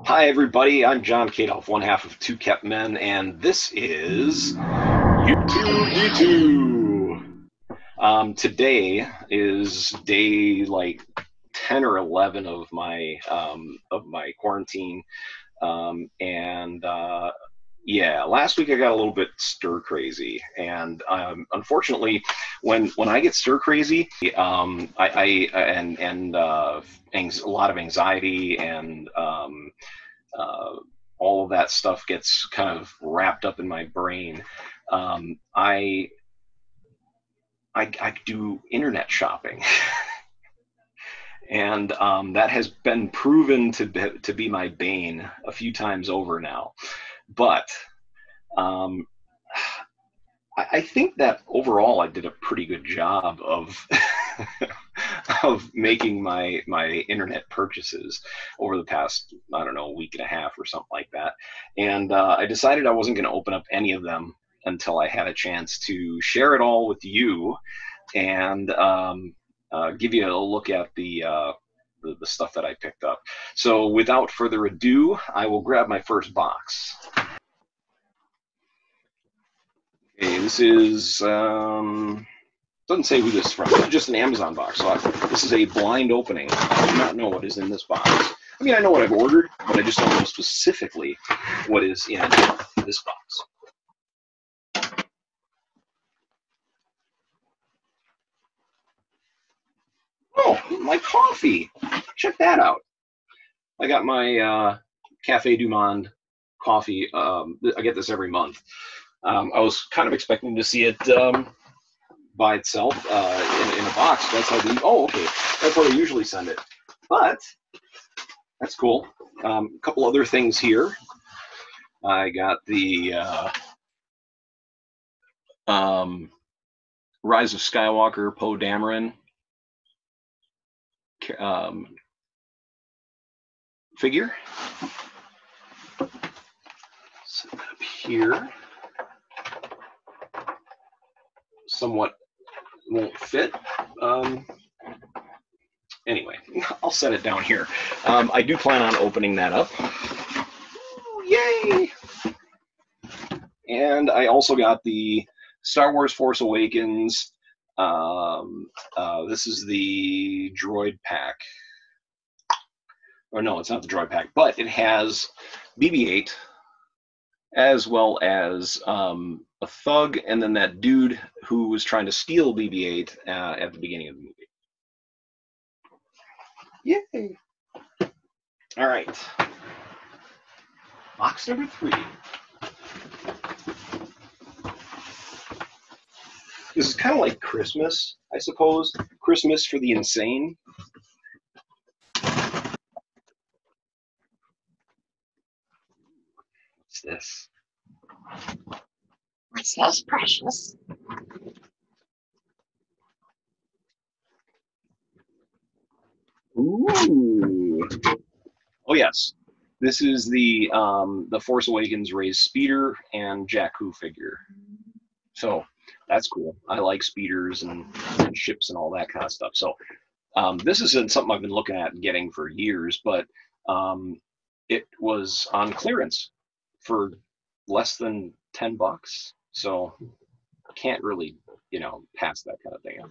Hi, everybody. I'm John Kadoff, one half of Two Kept Men, and this is YouTube. Today is day like 10 or 11 of my quarantine, and yeah, last week I got a little bit stir crazy, and unfortunately, when I get stir crazy, a lot of anxiety and all of that stuff gets kind of wrapped up in my brain. I do internet shopping. And that has been proven to be my bane a few times over now. But um, I think that overall I did a pretty good job of of making my internet purchases over the past, I don't know, week and a half or something like that. And I decided I wasn't going to open up any of them until I had a chance to share it all with you and give you a look at the stuff that I picked up. So without further ado, I will grab my first box. Okay, this is, doesn't say who this is from. This is just an Amazon box. So this is a blind opening. I do not know what is in this box. I mean, I know what I've ordered, but I just don't know specifically what is in this box. Oh, my coffee. Check that out. I got my Cafe Du Monde coffee. I get this every month. I was kind of expecting to see it by itself in a box. That's how they. Oh, okay. That's how they usually send it. But that's cool. A couple other things here. I got the Rise of Skywalker Poe Dameron figure. Set that up here. Somewhat won't fit. Anyway, I'll set it down here. I do plan on opening that up. Yay! And I also got the Star Wars Force Awakens. This is the Droid pack. Or no, it's not the Droid pack, but it has BB-8 as well as a thug, and then that dude who was trying to steal BB-8 at the beginning of the movie. Yay! All right. Box number 3. This is kind of like Christmas, I suppose. Christmas for the insane. What's this? What's this, precious? Ooh. Oh yes, this is the Force Awakens Rey's speeder and Jakku figure. So that's cool. I like speeders and ships and all that kind of stuff. So this isn't something I've been looking at and getting for years, but it was on clearance for less than $10. So can't really, pass that kind of thing up.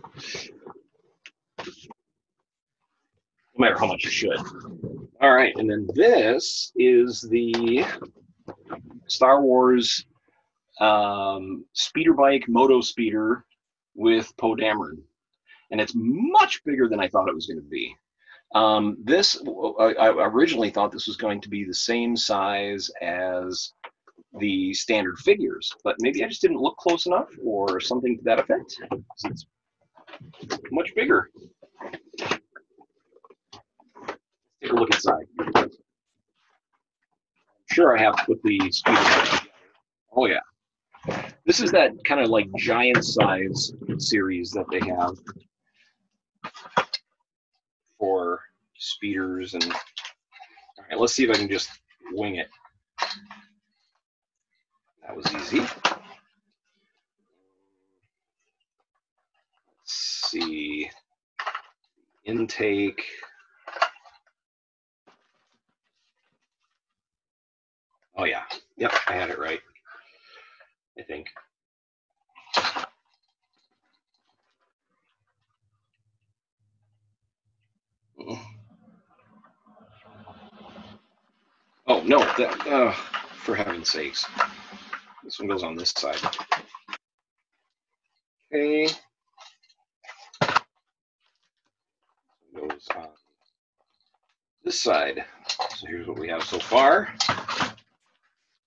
No matter how much you should. All right, and then this is the Star Wars speeder bike moto speeder with Poe Dameron, and it's much bigger than I thought it was going to be. I originally thought this was going to be the same size as the standard figures, but maybe I just didn't look close enough or something to that effect. It's much bigger. Take a look inside. Sure, I have to put the speeder bike together. Oh yeah. This is that kind of like giant size series that they have for speeders. And all right, let's see if I can just wing it. That was easy. Let's see. Intake. Oh yeah, yep, I had it right, I think. Oh no, that, for heaven's sakes. This one goes on this side. Okay. Goes on this side. So here's what we have so far.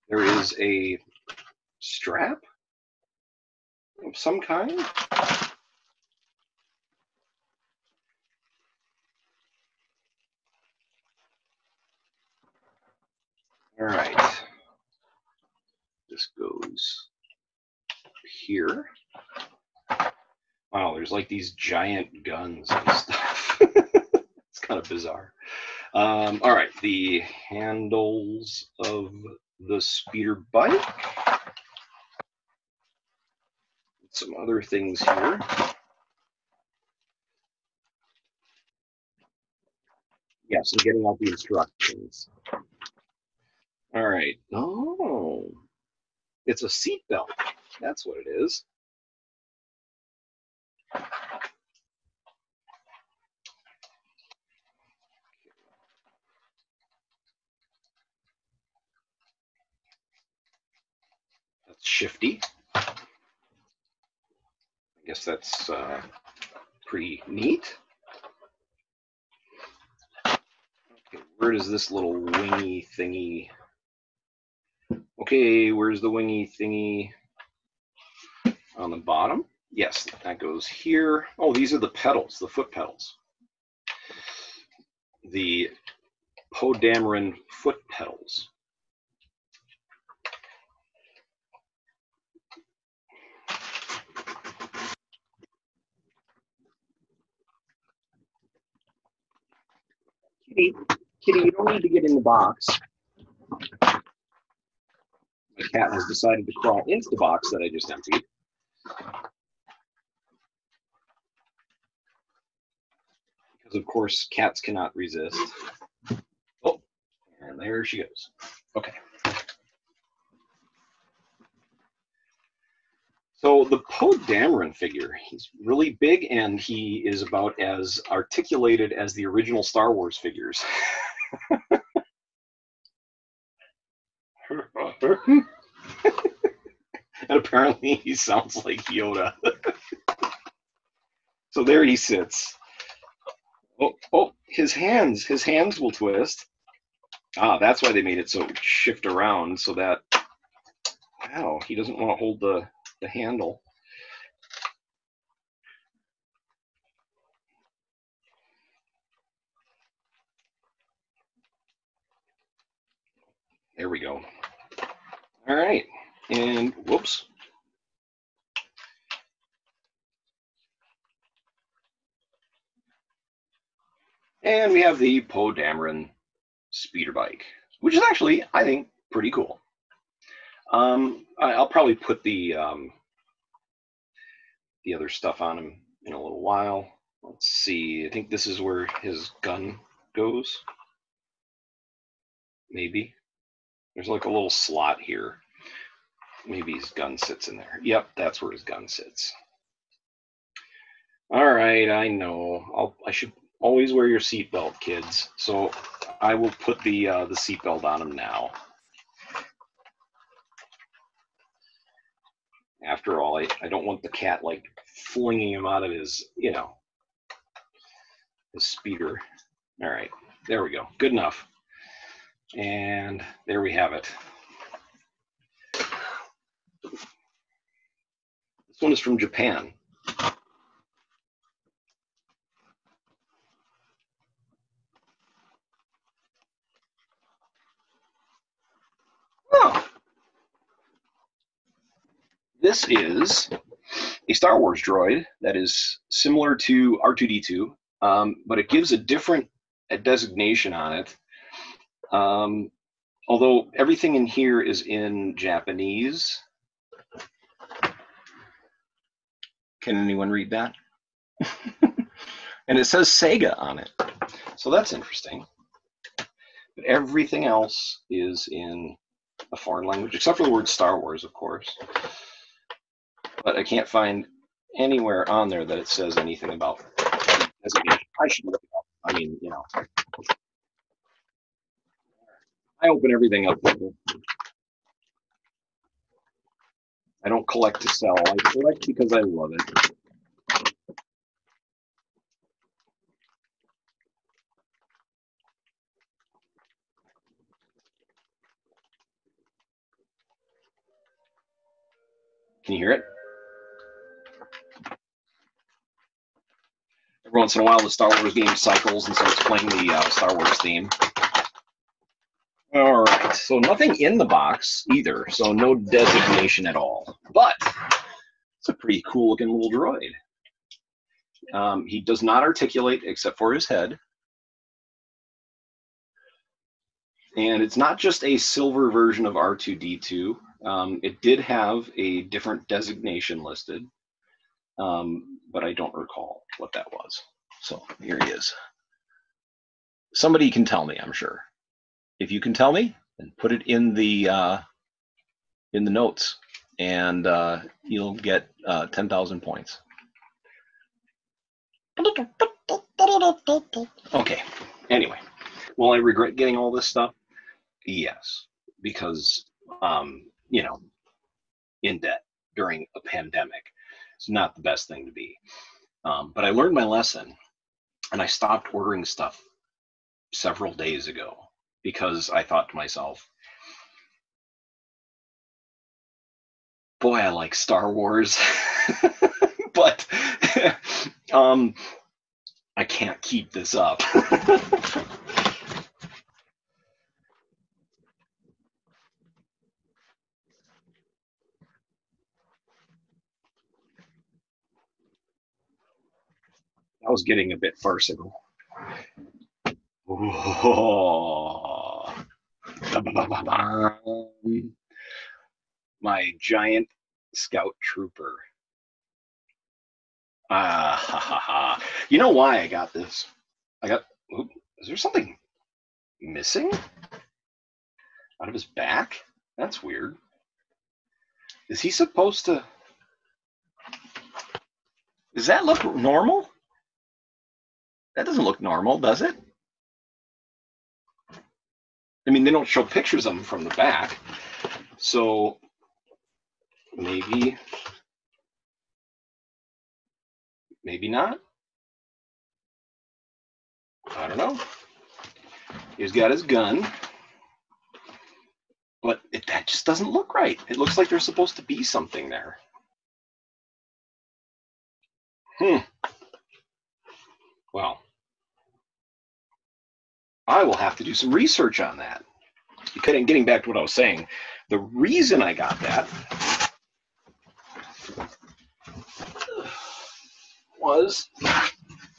There is a strap of some kind. All right. This goes here. Wow, there's like these giant guns and stuff. It's kind of bizarre. All right, the handles of the speeder bike. Some other things here. Yes, I'm getting out the instructions. All right. Oh, it's a seat belt. That's what it is. That's shifty. I guess that's pretty neat. Okay, where does this little wingy thingy? Okay, where's the wingy thingy? On the bottom? Yes, that goes here. Oh, these are the pedals, the foot pedals. The Poe Dameron foot pedals. Kitty, you don't need to get in the box. My cat has decided to crawl into the box that I just emptied. Because, of course, cats cannot resist. Oh, and there she goes. Okay. So the Poe Dameron figure, he's really big, and he is about as articulated as the original Star Wars figures. And apparently he sounds like Yoda. So there he sits. Oh, his hands will twist. Ah, that's why they made it so shift around, so that, wow, he doesn't want to hold the handle. There we go. All right, and whoops. And we have the Poe Dameron speeder bike, which is actually, I think, pretty cool. I'll probably put the other stuff on him in a little while. Let's see. I think this is where his gun goes. Maybe. There's like a little slot here. Maybe his gun sits in there. Yep, that's where his gun sits. All right, I know. I should always wear your seatbelt, kids. So I will put the seatbelt on him now. After all, I don't want the cat like flinging him out of his, his speeder. All right, there we go. Good enough. And there we have it. This one is from Japan. Oh. This is a Star Wars droid that is similar to R2-D2, but it gives a different designation on it. Although everything in here is in Japanese. Can anyone read that? And it says Sega on it. So that's interesting. But everything else is in a foreign language, except for the word Star Wars, of course. But I can't find anywhere on there that it says anything about designation. I should look it up. I mean, you know, I open everything up. I don't collect to sell. I collect because I love it. Can you hear it? Every once in a while, the Star Wars game cycles, and so it's playing the Star Wars theme. All right, so nothing in the box either, so no designation at all. But it's a pretty cool-looking little droid. He does not articulate except for his head. And it's not just a silver version of R2-D2. It did have a different designation listed, but I don't recall what that was. So here he is. Somebody can tell me, I'm sure. If you can tell me, then put it in the notes, and you'll get 10,000 points. Okay. Anyway, will I regret getting all this stuff? Yes, because you know, in debt during a pandemic, it's not the best thing to be. But I learned my lesson, and I stopped ordering stuff several days ago because I thought to myself, boy, I like Star Wars, but I can't keep this up. I was getting a bit farcical. Oh. My giant scout trooper. You know why I got this? Is there something missing out of his back? That's weird. Is he supposed to? Does that look normal? That doesn't look normal, does it? I mean, they don't show pictures of him from the back, so maybe not. I don't know. He's got his gun, but that just doesn't look right. It looks like there's supposed to be something there. Well, I will have to do some research on that. And getting back to what I was saying, the reason I got that was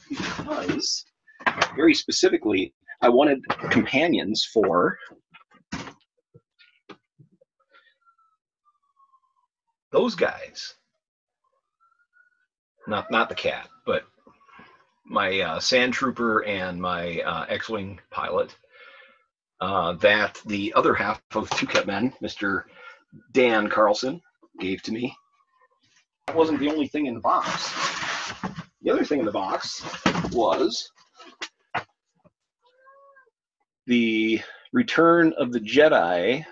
because, very specifically, I wanted companions for those guys. Not the cat, but my sand trooper and my X-Wing pilot. That the other half of Two Cat Men, Mr. Dan Carlson, gave to me. That wasn't the only thing in the box. The other thing in the box was the Return of the Jedi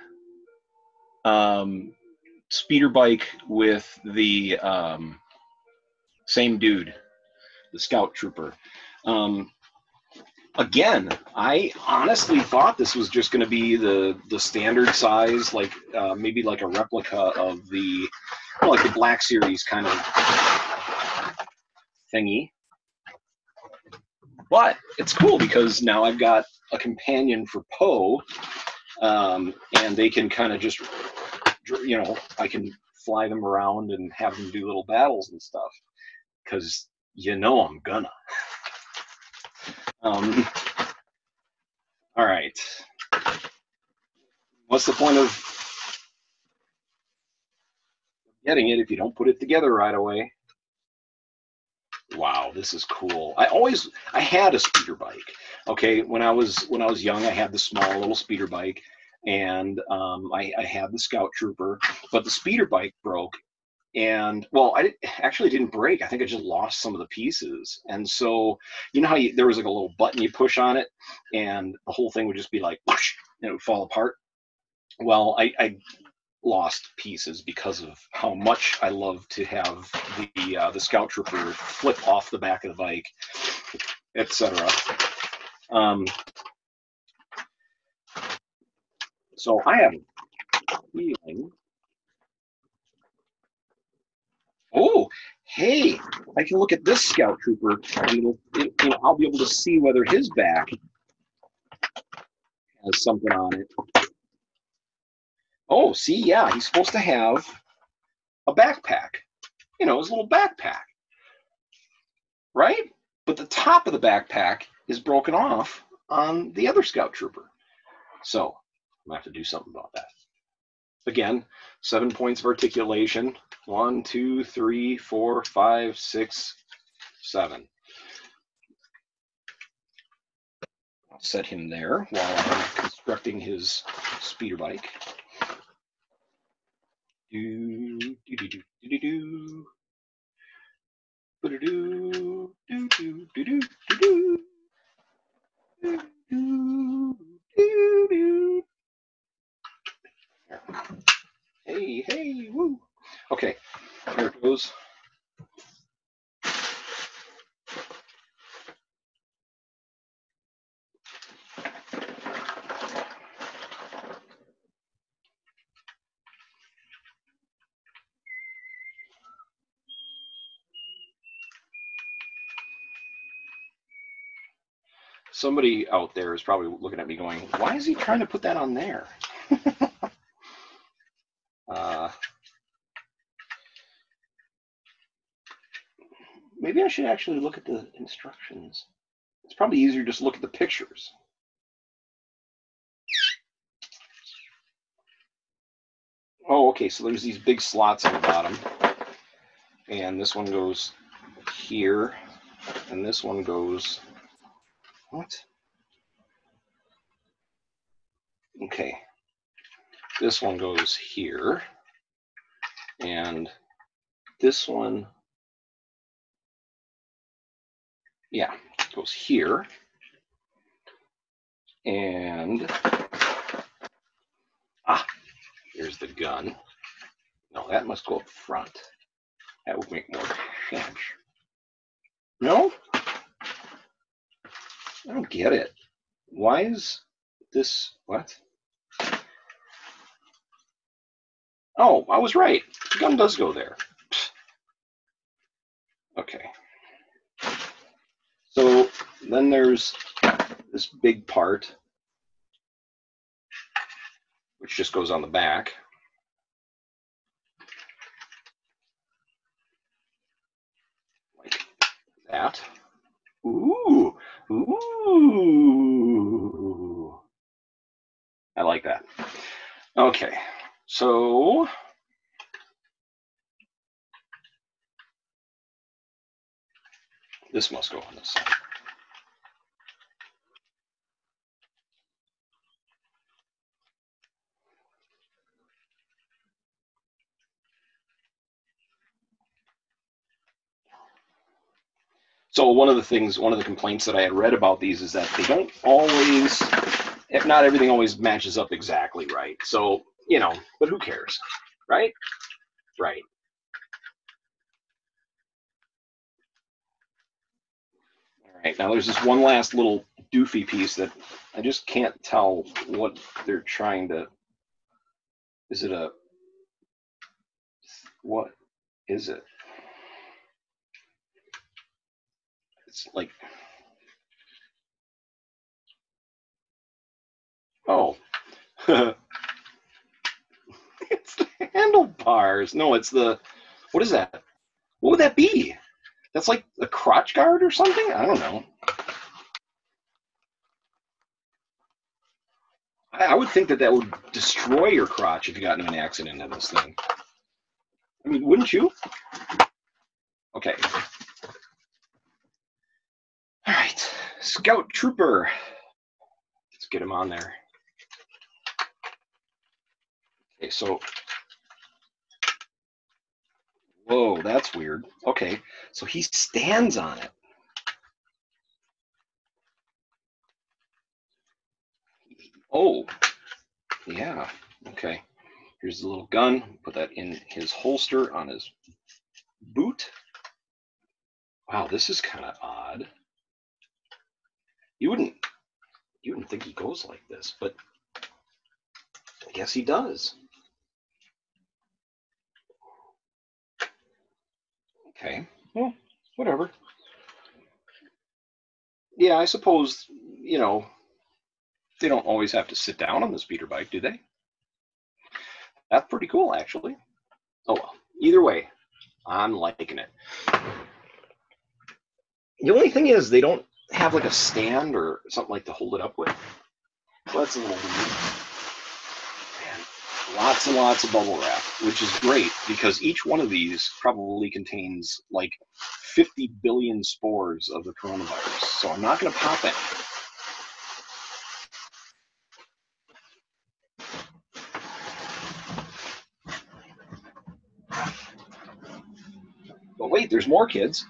speeder bike with the same dude, the Scout Trooper. Again, I honestly thought this was just going to be the standard size, like maybe like a replica of the like the Black Series kind of thingy. But it's cool because now I've got a companion for Poe, and they can kind of just, you know, I can fly them around and have them do little battles and stuff. Because you know I'm gonna. All right. What's the point of getting it if you don't put it together right away? Wow, this is cool. I had a speeder bike. Okay, when I was young, I had the small little speeder bike. And I had the Scout Trooper, but the speeder bike broke. And well, actually didn't break. I think I just lost some of the pieces. And so, you know how there was like a little button you push on it, and the whole thing would just be like, whoosh, and it would fall apart. Well, I lost pieces because of how much I love to have the Scout Trooper flip off the back of the bike, etc. So I have a feeling. Oh, hey, I can look at this Scout Trooper, and I'll be able to see whether his back has something on it. Oh, see, yeah, he's supposed to have a backpack. His little backpack, right? But the top of the backpack is broken off on the other Scout Trooper. So I'm going to have to do something about that. Again, 7 points of articulation. 1, 2, 3, 4, 5, 6, 7. I'll set him there while I'm constructing his speeder bike. Do do do do do do do do do do do do do. Hey, hey, woo. Okay, there it goes. Somebody out there is probably looking at me going, why is he trying to put that on there? Maybe I should actually look at the instructions. It's probably easier just to look at the pictures. Oh, okay, so there's these big slots on the bottom. And this one goes here. And this one goes... What? Okay. This one goes here. And this one... Yeah, goes here. And... here's the gun. No, that must go up front. That would make more sense. No? I don't get it. Why is this... What? Oh, I was right. The gun does go there. Okay. So then there's this big part, which just goes on the back. Like that. Ooh. Ooh. I like that. Okay. So this must go on this side. So one of the complaints that I had read about these is that they don't always, if not everything always matches up exactly right. So, but who cares, right? Right. All right, now there's this one last little doofy piece that I just can't tell what they're trying to, is it a, what is it? It's like, oh, it's the handlebars. No, it's the, what is that? What would that be? That's like a crotch guard or something? I don't know. I would think that would destroy your crotch if you got in an accident in this thing. I mean, wouldn't you? Okay. All right. Scout Trooper. Let's get him on there. Okay, so, whoa, that's weird. Okay, so he stands on it. Oh, yeah. Okay. Here's the little gun. Put that in his holster on his boot. Wow, this is kind of odd. You wouldn't think he goes like this, but I guess he does. Okay. Well, whatever. Yeah, I suppose, you know, they don't always have to sit down on the speeder bike, do they? That's pretty cool, actually. Oh, well. Either way, I'm liking it. The only thing is they don't have like a stand or something like to hold it up with. Well, that's a little weird. Man, lots and lots of bubble wrap, which is great because each one of these probably contains like 50 billion spores of the coronavirus. So I'm not going to pop it. But wait, there's more kids.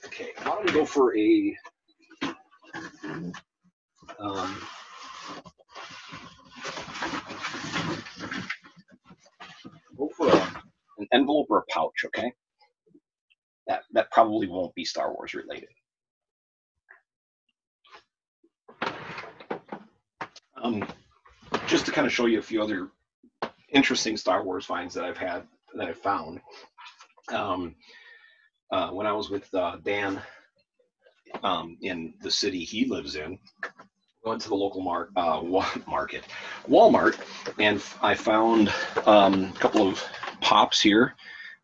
Okay, why don't we go for a an envelope or a pouch, okay? That probably won't be Star Wars related. Just to kind of show you a few other interesting Star Wars finds that I've found. When I was with Dan in the city he lives in, went to the local Walmart, and I found a couple of pops here,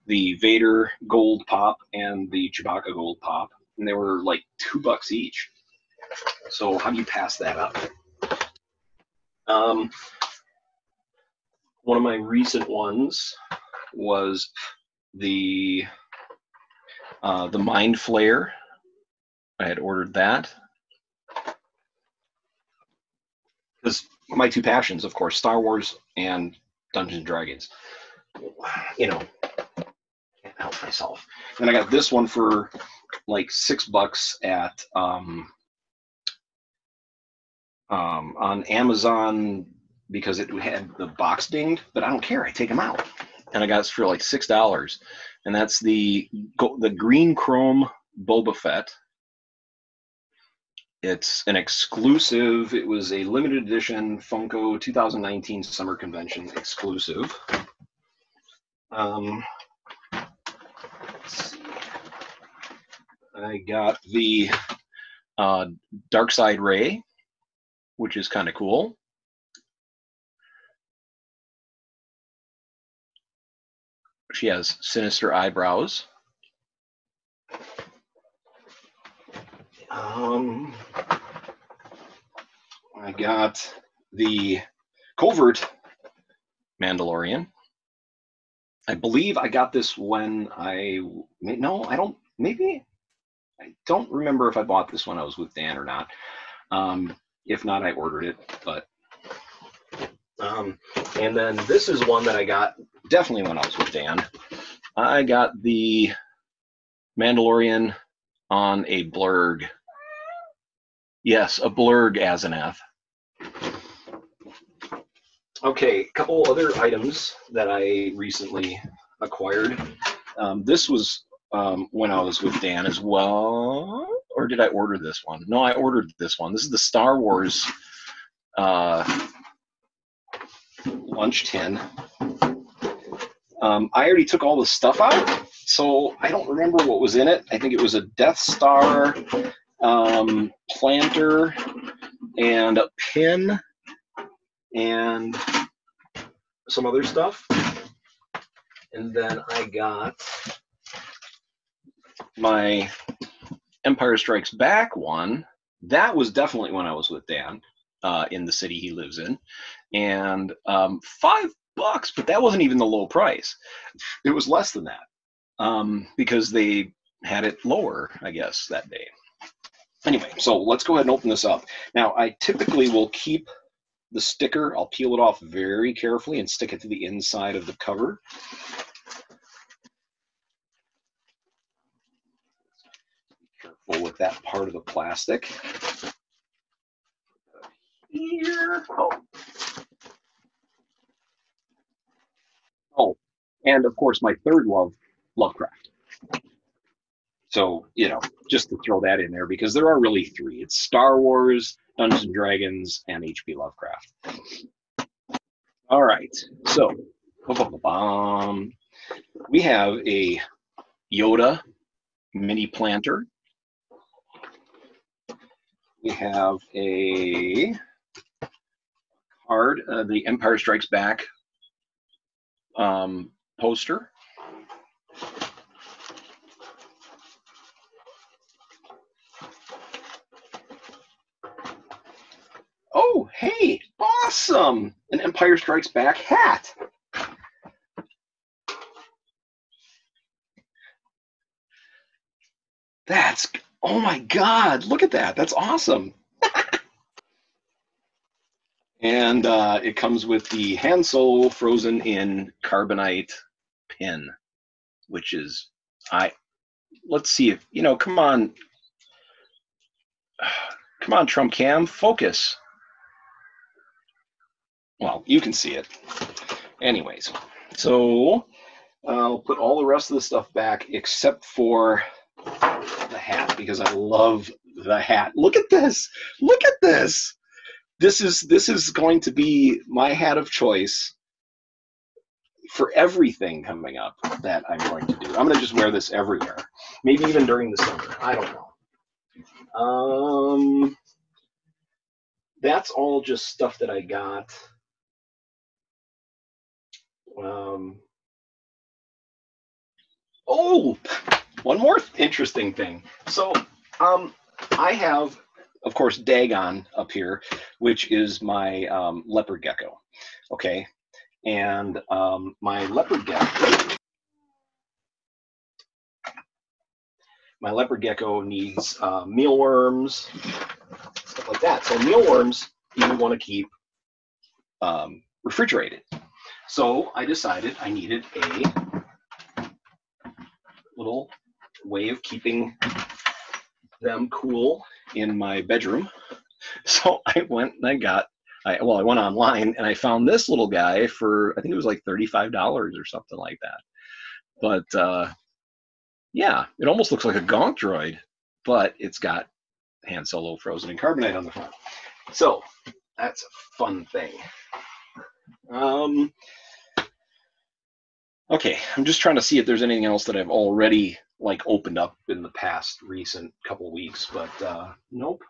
the Vader gold pop and the Chewbacca gold pop, and they were like $2 each. So how do you pass that up? One of my recent ones was the Mind Flayer. I had ordered that because my two passions, of course, Star Wars and Dungeons and Dragons. You know, can't help myself. And I got this one for like $6 at on Amazon because it had the box dinged, but I don't care. I take them out, and I got it for like $6, and that's the green chrome Boba Fett. It's an exclusive. It was a limited edition Funko 2019 Summer Convention exclusive. Let's see. I got the Dark Side Ray, which is kind of cool. She has sinister eyebrows. I got the Covert Mandalorian. I believe I got this when I don't remember if I bought this when I was with Dan or not. If not, I ordered it, but and then this is one that I got definitely when I was with Dan. I got the Mandalorian on a blurg. Yes, a blurg Asenath. Okay, a couple other items that I recently acquired. This was when I was with Dan as well. Or did I order this one? No, I ordered this one. This is the Star Wars lunch tin. I already took all the stuff out, so I don't remember what was in it. I think it was a Death Star planter and a pin and some other stuff. And then I got my Empire Strikes Back one. That was definitely when I was with Dan in the city he lives in. And $5, but that wasn't even the low price. It was less than that because they had it lower, I guess, that day. Anyway, so let's go ahead and open this up. Now, I typically will keep the sticker. I'll peel it off very carefully and stick it to the inside of the cover. Be careful with that part of the plastic. Here. Oh, and of course, my third love, Lovecraft. So, you know, just to throw that in there, because there are really three. It's Star Wars, Dungeons and Dragons, and H.P. Lovecraft. All right, so we have a Yoda mini planter. We have a card, the Empire Strikes Back poster. Oh, hey, awesome! An Empire Strikes Back hat. That's, oh my God, look at that. That's awesome. And it comes with the Han Solo frozen in carbonite pin, which is, let's see if, you know, come on, Trump Cam, focus. Well, you can see it. Anyways, so I'll put all the rest of the stuff back except for the hat, because I love the hat. Look at this. Look at this. This is going to be my hat of choice for everything coming up that I'm going to do. I'm going to just wear this everywhere, maybe even during the summer. I don't know. That's all just stuff that I got. Oh, one more interesting thing. So I have, of course, Dagon up here, which is my leopard gecko. Okay, and my leopard gecko needs mealworms, stuff like that. So mealworms you want to keep refrigerated. So I decided I needed a little way of keeping them cool in my bedroom. So I went and I went online and I found this little guy for, I think it was like $35 or something like that. But yeah, it almost looks like a Gonk droid, but it's got Han Solo frozen in carbonite on the front. So that's a fun thing. Okay, I'm just trying to see if there's anything else that I've already like opened up in the past recent couple weeks, but nope,